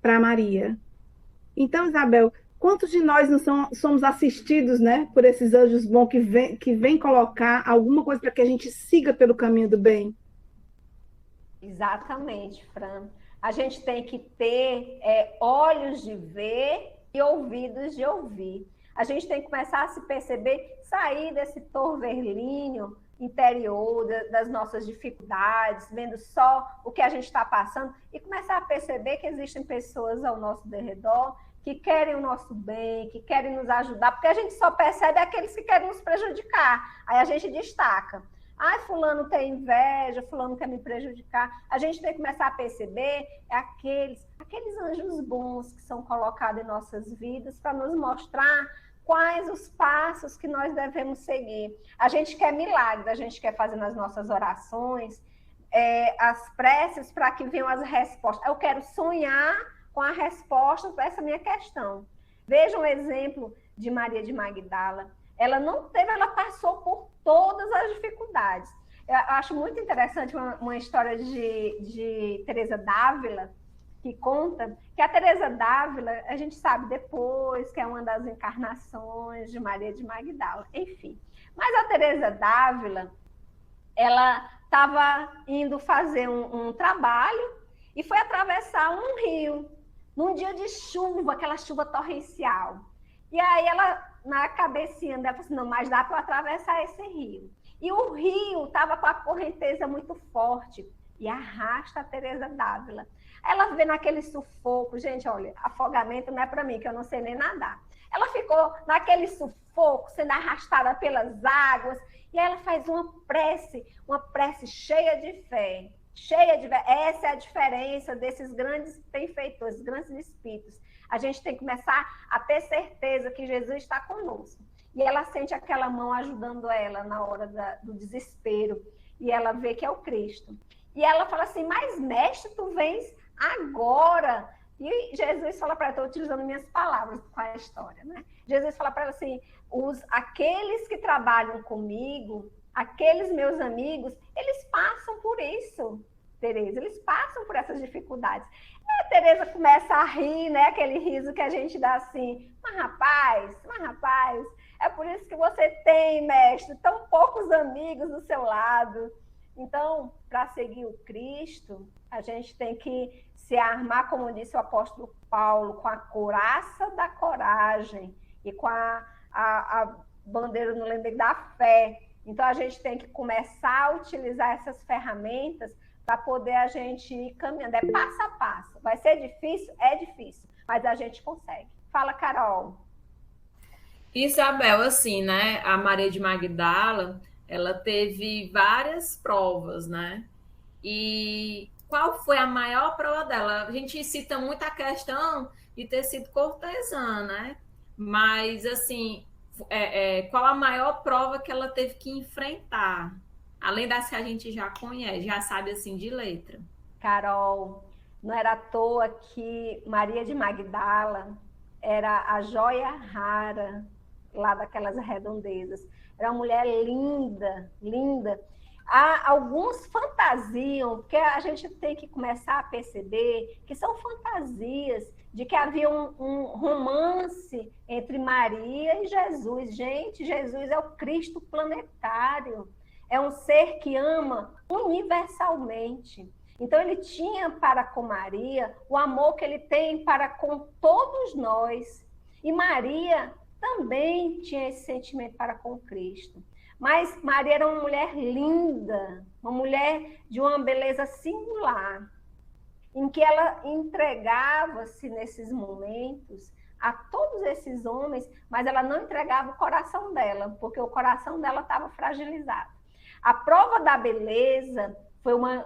[SPEAKER 6] para Maria. Então, Isabel, quantos de nós não somos assistidos, né, por esses anjos bons que vêm colocar alguma coisa para que a gente siga pelo caminho do bem?
[SPEAKER 5] Exatamente, Fran. A gente tem que ter olhos de ver e ouvidos de ouvir. A gente tem que começar a se perceber, sair desse torvelinho interior, das nossas dificuldades, vendo só o que a gente está passando e começar a perceber que existem pessoas ao nosso redor que querem o nosso bem, que querem nos ajudar, porque a gente só percebe aqueles que querem nos prejudicar. Aí a gente destaca. Ai, fulano tem inveja, fulano quer me prejudicar. A gente tem que começar a perceber aqueles anjos bons que são colocados em nossas vidas para nos mostrar quais os passos que nós devemos seguir. A gente quer milagre, a gente quer fazer nas nossas orações as preces para que venham as respostas. Eu quero sonhar com a resposta para essa minha questão. Veja um exemplo de Maria de Magdala. Ela passou por todas as dificuldades. Eu acho muito interessante uma história de Teresa d'Ávila, que conta que a Teresa d'Ávila, a gente sabe depois que é uma das encarnações de Maria de Magdala, enfim. Mas a Teresa d'Ávila, ela estava indo fazer um trabalho e foi atravessar um rio, num dia de chuva, aquela chuva torrencial. E aí ela, na cabecinha dela, falou assim, não, mas dá para atravessar esse rio. E o rio estava com a correnteza muito forte e arrasta a Teresa d'Ávila. Ela vê naquele sufoco, gente, olha, afogamento não é para mim, que eu não sei nem nadar. Ela ficou naquele sufoco, sendo arrastada pelas águas, e aí ela faz uma prece cheia de fé. Essa é a diferença desses grandes benfeitores, grandes espíritos. A gente tem que começar a ter certeza que Jesus está conosco. E ela sente aquela mão ajudando ela na hora do desespero. E ela vê que é o Cristo. E ela fala assim, mas mestre, tu vens agora. E Jesus fala para ela, estou utilizando minhas palavras com a história, né? Jesus fala para ela assim, aqueles que trabalham comigo, aqueles meus amigos, eles passam por isso, Teresa, eles passam por essas dificuldades. E a Teresa começa a rir, né? Aquele riso que a gente dá assim, mas rapaz, é por isso que você tem, mestre, tão poucos amigos do seu lado. Então, para seguir o Cristo, a gente tem que se armar, como disse o apóstolo Paulo, com a couraça da coragem e com a bandeira, não lembro, da fé. Então, a gente tem que começar a utilizar essas ferramentas para poder a gente ir caminhando. É passo a passo. Vai ser difícil? É difícil, mas a gente consegue. Fala, Carol.
[SPEAKER 4] Isabel, assim, né? A Maria de Magdala, ela teve várias provas, né? E qual foi a maior prova dela? A gente cita muito a questão de ter sido cortesã, né? Mas, assim, qual a maior prova que ela teve que enfrentar? Além das que a gente já conhece, já sabe, assim, de letra.
[SPEAKER 5] Carol, não era à toa que Maria de Magdala era a joia rara lá daquelas redondezas. Era uma mulher linda, linda. Alguns fantasiam, porque a gente tem que começar a perceber que são fantasias de que havia um romance entre Maria e Jesus. Gente, Jesus é o Cristo planetário. É um ser que ama universalmente. Então, ele tinha para com Maria o amor que ele tem para com todos nós. E Maria também tinha esse sentimento para com Cristo. Mas Maria era uma mulher linda, uma mulher de uma beleza singular, em que ela entregava-se nesses momentos a todos esses homens, mas ela não entregava o coração dela, porque o coração dela estava fragilizado. A prova da beleza foi uma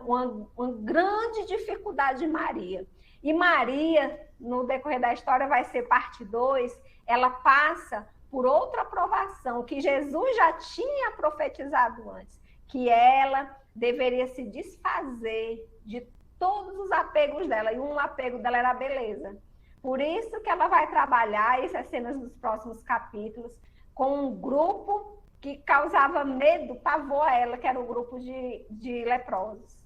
[SPEAKER 5] grande dificuldade de Maria. E Maria, no decorrer da história, vai ser parte 2, ela passa por outra provação, que Jesus já tinha profetizado antes, que ela deveria se desfazer de todos os apegos dela, e um apego dela era a beleza. Por isso que ela vai trabalhar, essas cenas nos próximos capítulos, com um grupo que causava medo, pavor a ela, que era o grupo de leprosos.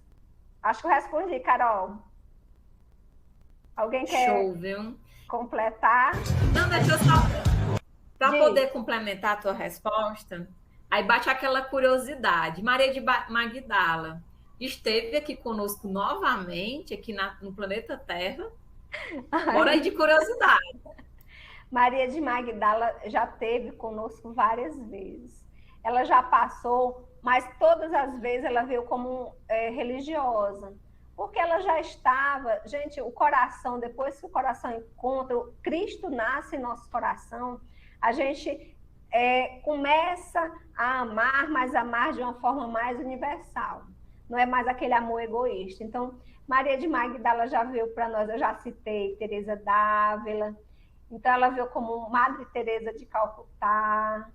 [SPEAKER 5] Acho que eu respondi, Carol. Alguém quer completar?
[SPEAKER 4] Não, deixa eu só... Para poder complementar a tua resposta, aí bate aquela curiosidade. Maria de Magdala esteve aqui conosco novamente, aqui no planeta Terra. Bora aí de curiosidade.
[SPEAKER 5] Maria de Magdala já esteve conosco várias vezes. Ela já passou, mas todas as vezes ela veio como religiosa. Porque ela já estava, gente, o coração, depois que o coração encontra, Cristo nasce em nosso coração, a gente começa a amar, mas amar de uma forma mais universal. Não é mais aquele amor egoísta. Então, Maria de Magdala já veio para nós, eu já citei Teresa d'Ávila, então ela veio como Madre Teresa de Calcutá,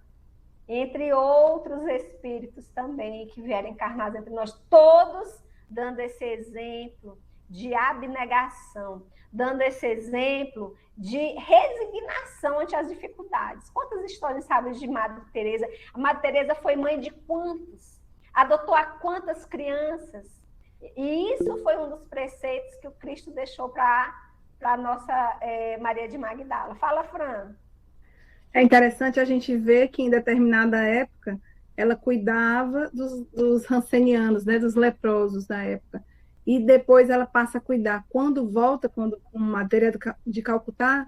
[SPEAKER 5] entre outros espíritos também que vieram encarnados entre nós, todos dando esse exemplo de abnegação, dando esse exemplo de resignação ante as dificuldades. Quantas histórias sabe de Madre Teresa? A Madre Teresa foi mãe de quantos? Adotou a quantas crianças? E isso foi um dos preceitos que o Cristo deixou para a nossa Maria de Magdala. Fala, Fran.
[SPEAKER 6] É interessante a gente ver que em determinada época ela cuidava dos rancenianos, né, dos leprosos da época. E depois ela passa a cuidar, quando volta, com Maria de Calcutá,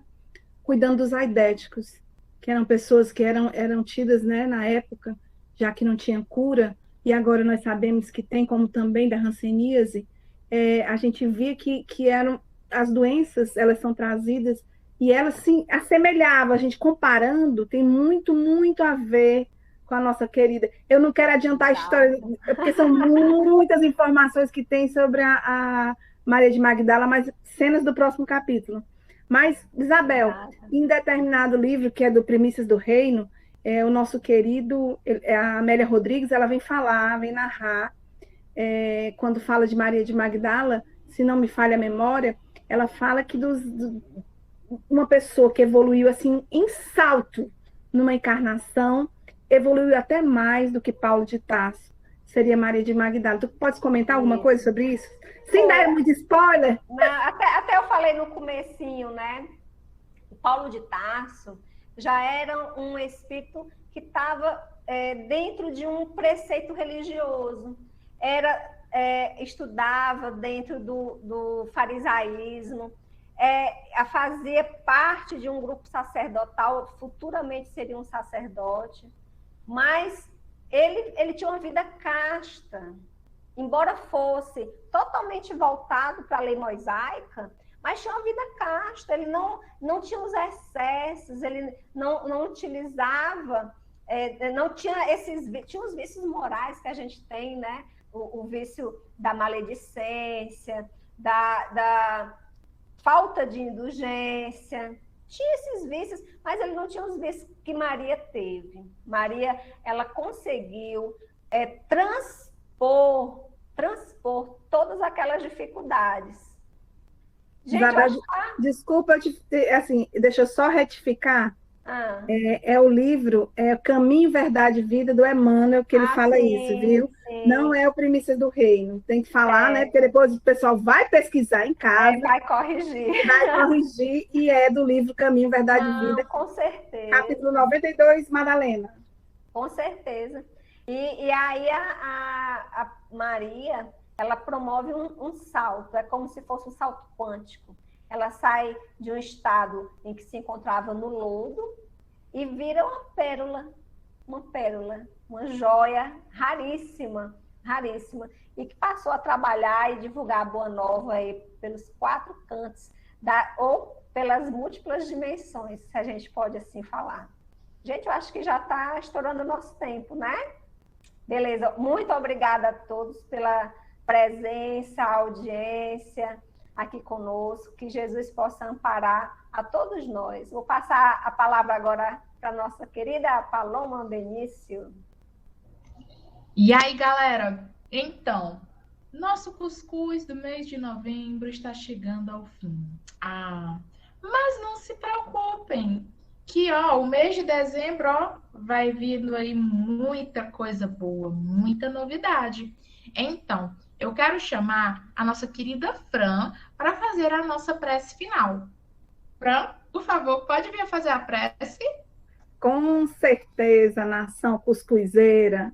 [SPEAKER 6] cuidando dos aidéticos, que eram pessoas que eram tidas, né, na época, já que não tinha cura, e agora nós sabemos que tem, como também da hanseníase, a gente via que eram as doenças, elas são trazidas, e elas se assemelhavam, a gente comparando, tem muito, muito a ver com a nossa querida. Eu não quero adiantar a história, porque são muitas informações que tem sobre a Maria de Magdala, mas cenas do próximo capítulo. Mas, Isabel, em determinado livro, que é do Primícias do Reino, o nosso querido, a Amélia Rodrigues, ela vem narrar, quando fala de Maria de Magdala, se não me falha a memória, ela fala que uma pessoa que evoluiu assim em salto numa encarnação, evoluiu até mais do que Paulo de Tarso, seria Maria de Magdala. Tu podes comentar alguma coisa sobre isso? Sem dar muito spoiler?
[SPEAKER 5] Não, até eu falei no comecinho, né? O Paulo de Tarso já era um espírito que estava dentro de um preceito religioso. Estudava dentro do farisaísmo, fazia parte de um grupo sacerdotal, futuramente seria um sacerdote, mas ele tinha uma vida casta, embora fosse totalmente voltado para a lei mosaica, mas tinha uma vida casta, ele não tinha os excessos, ele não utilizava, não tinha tinha os vícios morais que a gente tem, né? O vício da maledicência, da falta de indulgência, tinha esses vícios, mas ele não tinha os vícios que Maria teve. Maria, ela conseguiu transpor todas aquelas dificuldades. Gente,
[SPEAKER 6] desculpa, assim, deixa eu só retificar. O livro Caminho, Verdade e Vida, do Emmanuel, que ele fala isso, viu? Sim. Não é o Primícias do Reino. Tem que falar, né? Porque depois o pessoal vai pesquisar em casa.
[SPEAKER 5] Vai corrigir.
[SPEAKER 6] E é do livro Caminho, Verdade e Vida.
[SPEAKER 5] Com certeza.
[SPEAKER 6] Capítulo 92, Madalena.
[SPEAKER 5] Com certeza. E aí a Maria, ela promove um salto, é como se fosse um salto quântico. Ela sai de um estado em que se encontrava no lodo e vira uma pérola, uma joia raríssima, e que passou a trabalhar e divulgar a Boa Nova aí pelos 4 cantos, ou pelas múltiplas dimensões, se a gente pode assim falar. Gente, eu acho que já está estourando o nosso tempo, né? Beleza, muito obrigada a todos pela presença, audiência aqui conosco, que Jesus possa amparar a todos nós. Vou passar a palavra agora para a nossa querida Paloma Benício.
[SPEAKER 3] E aí, galera? Então, nosso cuscuz do mês de novembro está chegando ao fim. Mas não se preocupem, que o mês de dezembro vai vindo aí muita coisa boa, muita novidade. Então, eu quero chamar a nossa querida Fran para fazer a nossa prece final. Fran, por favor, pode vir fazer a prece?
[SPEAKER 6] Com certeza, nação cuscuzeira.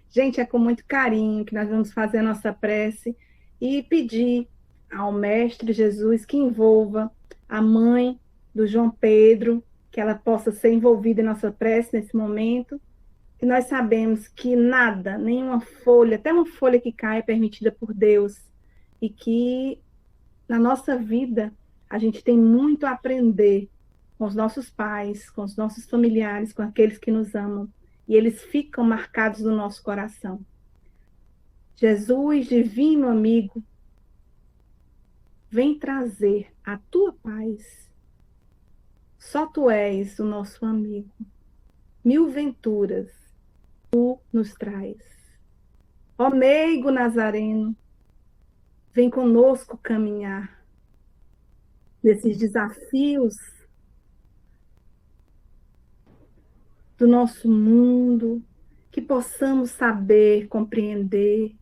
[SPEAKER 6] Gente, é com muito carinho que nós vamos fazer a nossa prece e pedir ao Mestre Jesus que envolva a mãe do João Pedro, que ela possa ser envolvida em nossa prece nesse momento. E nós sabemos que nada, nenhuma folha, até uma folha que cai é permitida por Deus. e que na nossa vida a gente tem muito a aprender com os nossos pais, com os nossos familiares, com aqueles que nos amam, e eles ficam marcados no nosso coração. Jesus, divino amigo, vem trazer a tua paz. Só tu és o nosso amigo. Mil venturas tu nos traz. Ó meigo Nazareno, vem conosco caminhar nesses desafios do nosso mundo, que possamos saber, compreender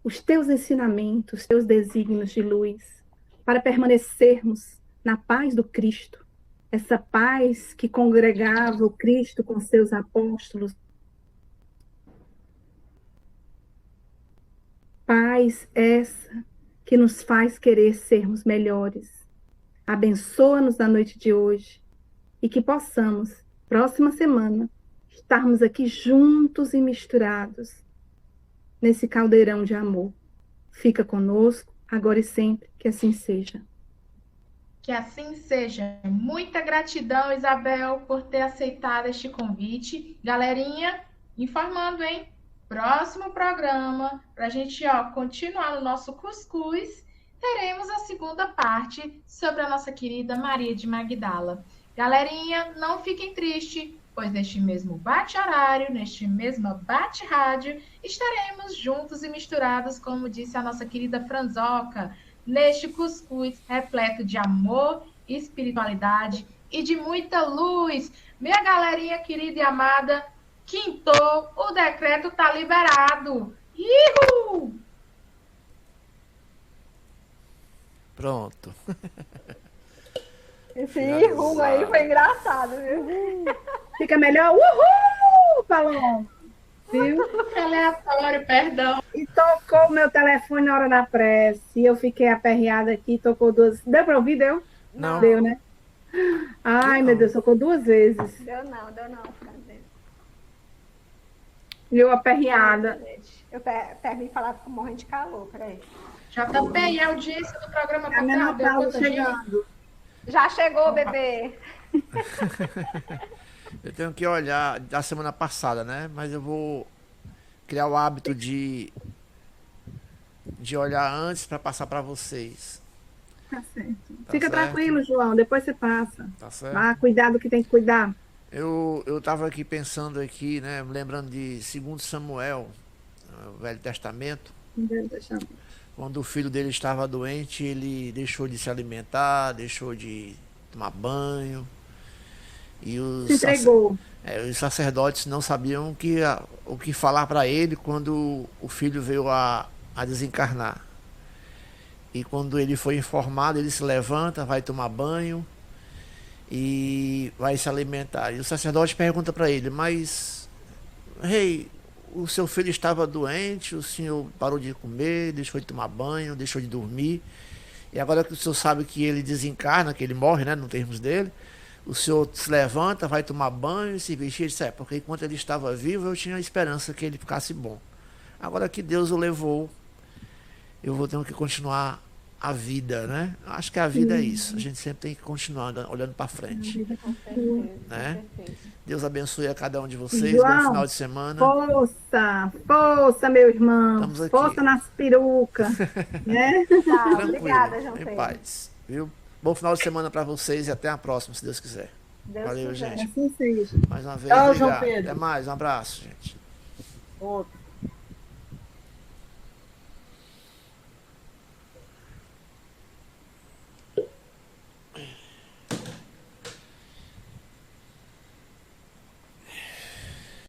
[SPEAKER 6] os teus ensinamentos, os teus desígnios de luz, para permanecermos na paz do Cristo, essa paz que congregava o Cristo com seus apóstolos. Paz essa que nos faz querer sermos melhores. Abençoa-nos na noite de hoje e que possamos, próxima semana, estarmos aqui juntos e misturados nesse caldeirão de amor. Fica conosco, agora e sempre, que assim seja.
[SPEAKER 3] Que assim seja. Muita gratidão, Isabel, por ter aceitado este convite. Galerinha, informando, hein? Próximo programa, para a gente continuar no nosso cuscuz, teremos a segunda parte sobre a nossa querida Maria de Magdala. Galerinha, não fiquem tristes, pois neste mesmo bate-horário, neste mesmo bate-rádio, estaremos juntos e misturados, como disse a nossa querida Franzoca, neste cuscuz repleto de amor, espiritualidade e de muita luz. Minha galerinha querida e amada, quintou, o decreto tá liberado. Ihu!
[SPEAKER 7] Pronto.
[SPEAKER 5] Esse ihu aí foi engraçado, viu?
[SPEAKER 6] Fica melhor, uhul, Paloma! Viu?
[SPEAKER 3] Aleatório, perdão.
[SPEAKER 6] E tocou o meu telefone na hora da prece. E eu fiquei aperreada aqui, tocou duas. Deu pra ouvir? Deu?
[SPEAKER 7] Não.
[SPEAKER 6] Deu, né? Ai, meu Deus, tocou duas vezes.
[SPEAKER 5] Deu não, cadê?
[SPEAKER 6] E eu aperreada.
[SPEAKER 5] Eu terminei de falar, fico morrendo de calor, peraí.
[SPEAKER 3] JP, e a audiência do programa
[SPEAKER 6] A menopausa chegando.
[SPEAKER 5] Já chegou, bebê.
[SPEAKER 7] Eu tenho que olhar da semana passada, né? Mas eu vou criar o hábito de olhar antes para passar para vocês.
[SPEAKER 6] Tá certo.
[SPEAKER 7] Tá
[SPEAKER 6] Fica
[SPEAKER 7] certo.
[SPEAKER 6] tranquilo, João. Depois você passa.
[SPEAKER 7] Tá certo?
[SPEAKER 6] Vá, cuidado que tem que cuidar.
[SPEAKER 7] Eu tava aqui pensando aqui, né? Lembrando de 2 Samuel, o Velho Testamento. Quando o filho dele estava doente, ele deixou de se alimentar, deixou de tomar banho. E
[SPEAKER 6] Se entregou.
[SPEAKER 7] os sacerdotes não sabiam o que falar para ele quando o filho veio a desencarnar. E quando ele foi informado, ele se levanta, vai tomar banho e vai se alimentar. E o sacerdote pergunta para ele: mas, rei, o seu filho estava doente, o senhor parou de comer, deixou de tomar banho, deixou de dormir, e agora que o senhor sabe que ele desencarna, que ele morre, né, no termos dele, o senhor se levanta, vai tomar banho e se vestir. Ele disse: porque enquanto ele estava vivo, eu tinha a esperança que ele ficasse bom. Agora que Deus o levou, eu vou ter que continuar a vida, né? Acho que a vida é isso. A gente sempre tem que continuar olhando para frente. Né? Deus abençoe a cada um de vocês.
[SPEAKER 6] João,
[SPEAKER 7] bom final de semana.
[SPEAKER 6] Força, meu irmão.
[SPEAKER 7] Estamos aqui.
[SPEAKER 6] Força nas perucas. Né?
[SPEAKER 5] Tá,
[SPEAKER 7] Tranquilo,
[SPEAKER 5] obrigada, João
[SPEAKER 7] em
[SPEAKER 5] Pedro.
[SPEAKER 7] paz. Viu? Bom final de semana para vocês e até a próxima, se Deus quiser. Valeu, gente.
[SPEAKER 6] Assim seja.
[SPEAKER 7] Mais uma vez,
[SPEAKER 6] Tchau, João
[SPEAKER 7] obrigado.
[SPEAKER 6] Pedro.
[SPEAKER 7] Até mais, um abraço, gente.
[SPEAKER 6] Outro.